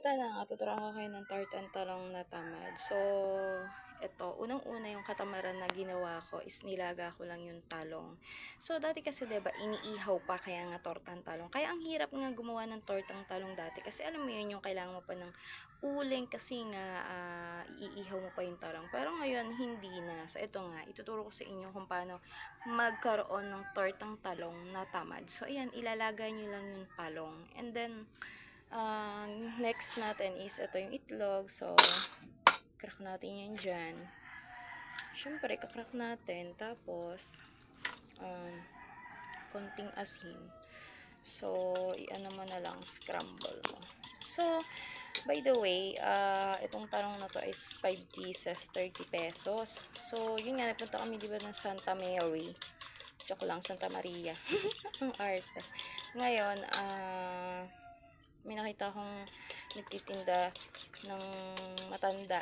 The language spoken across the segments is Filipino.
Ito na nga, tuturuan ko kayo ng tartan talong na tamad. So, ito, unang-una yung katamaran na ginawa ko is nilaga ko lang yung talong. So, dati kasi 'di ba iniihaw pa kaya nga tortang talong. Kaya ang hirap nga gumawa ng tortang talong dati kasi alam mo yun yung kailangan mo pa ng uling kasi nga iihaw mo pa yung talong. Pero ngayon hindi na. So, ito nga, ituturo ko sa inyo kung paano magkaroon ng tortang talong na tamad. So, ayan, ilalagay nyo lang yung talong. And then, next natin is ito yung itlog. So, crack natin yan dyan. Siyempre, kakrack natin. Tapos, um, konting asin. So, i-ano mo na lang, scramble mo. So, by the way, itong talong na to is 5 pieces, 30 pesos. So, yun nga, napunta kami diba ng Santa Mary. Joke lang, Santa Maria. Ang arte. Ngayon, may nakita akong nagtitinda ng matanda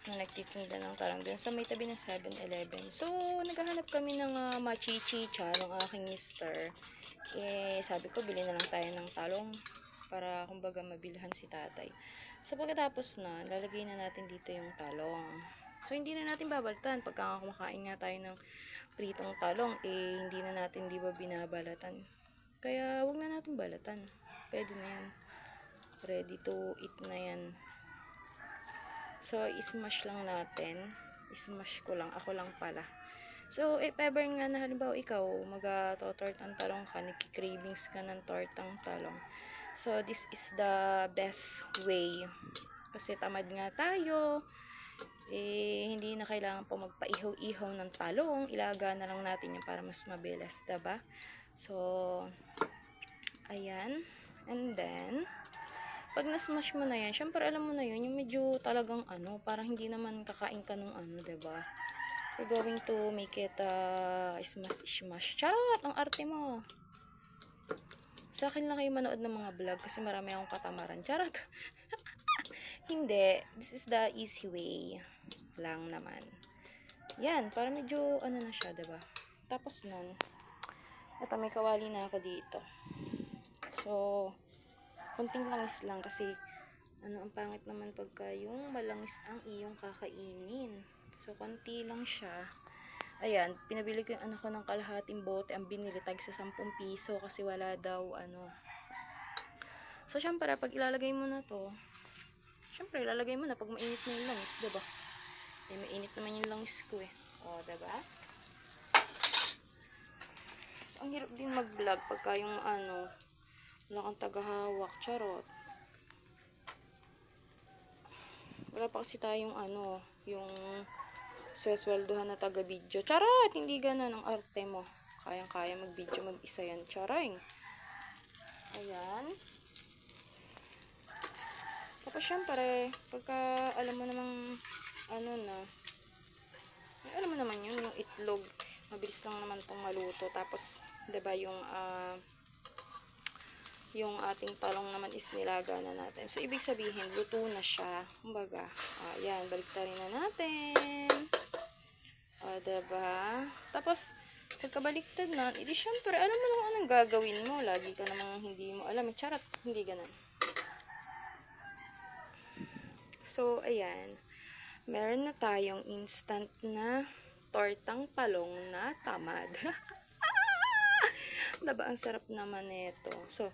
na nagtitinda ng talong dun sa may tabi ng 7-Eleven. So, naghahanap kami ng machichicha ng aking mister. Eh, sabi ko, bili na lang tayo ng talong para kumbaga mabilhan si tatay. So, pagkatapos na, lalagay na natin dito yung talong. So, hindi na natin babalatan. Pagka kumakain nga tayo ng pritong talong, eh, hindi na natin, di ba, binabalatan. Kaya, wag na natin balatan. Pwede na yan. Ready to eat na yan. So, ismash lang natin. Ismash ko lang. Ako lang pala. So, if ever nga na halimbawa ikaw, mag-tortang talong ka, nagki-cravings ka ng tortang talong. So, this is the best way. Kasi tamad nga tayo. Eh, hindi na kailangan po magpaihaw-ihaw ng talong. Ilaga na lang natin yung para mas mabilis, diba? So, ayan. And then, pag na-smash mo na yan, syempre alam mo na yun, yung medyo talagang ano, parang hindi naman kakain ka nung ano, diba? We're going to make it smash. Charot! Ang arte mo! Sa akin lang kayo manood ng mga vlog kasi marami akong katamaran. Charot! Hindi. This is the easy way lang naman. Yan, para medyo ano na siya, diba? Tapos nun, ito may kawali na ako dito. So, konting langis lang kasi ano, ang pangit naman pagka yung malangis ang iyong kakainin. So, konti lang siya. Ayan, pinabili ko yung anak ko ng kalahating bote. Ang binili tag sa 10 piso kasi wala daw ano. So, syempre, pag ilalagay mo na to, syempre, ilalagay mo na pag mainit na yung langis, diba? Eh, mainit naman yung langis ko eh. O, diba? So, ang hirap din mag-vlog pagka yung ano, wala kang tagahawak. Charot. Wala pa kasi tayong ano, yung sweldohan na taga-video. Charot! Hindi ganun ang arte mo. Kayang-kaya mag-video mag-isa yan. Charing. Ayan. Tapos syempre, pagka alam mo namang ano na, alam mo naman yun, yung itlog. Mabilis lang naman itong maluto. Tapos, diba yung ating talong naman is nilaga na natin. So, ibig sabihin, luto na siya. Kumbaga, ayan, baliktarin na natin. Diba? Tapos, pagkabaliktad na, edi syempre, alam mo naman anong gagawin mo. Lagi ka namang hindi mo alam. Charot, hindi ganun. So, ayan. Meron na tayong instant na tortang talong na tamad. Diba? Ang sarap naman nito. So,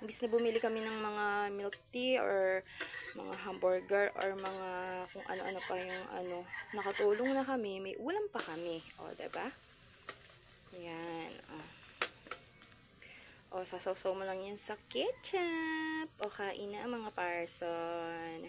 imbis na bumili kami ng mga milk tea or mga hamburger or mga kung ano-ano pa yung ano, nakatulong na kami, may ulam pa kami. O, diba? Yan. O, sasawsaw mo lang yan sa ketchup. O, kain na mga parson.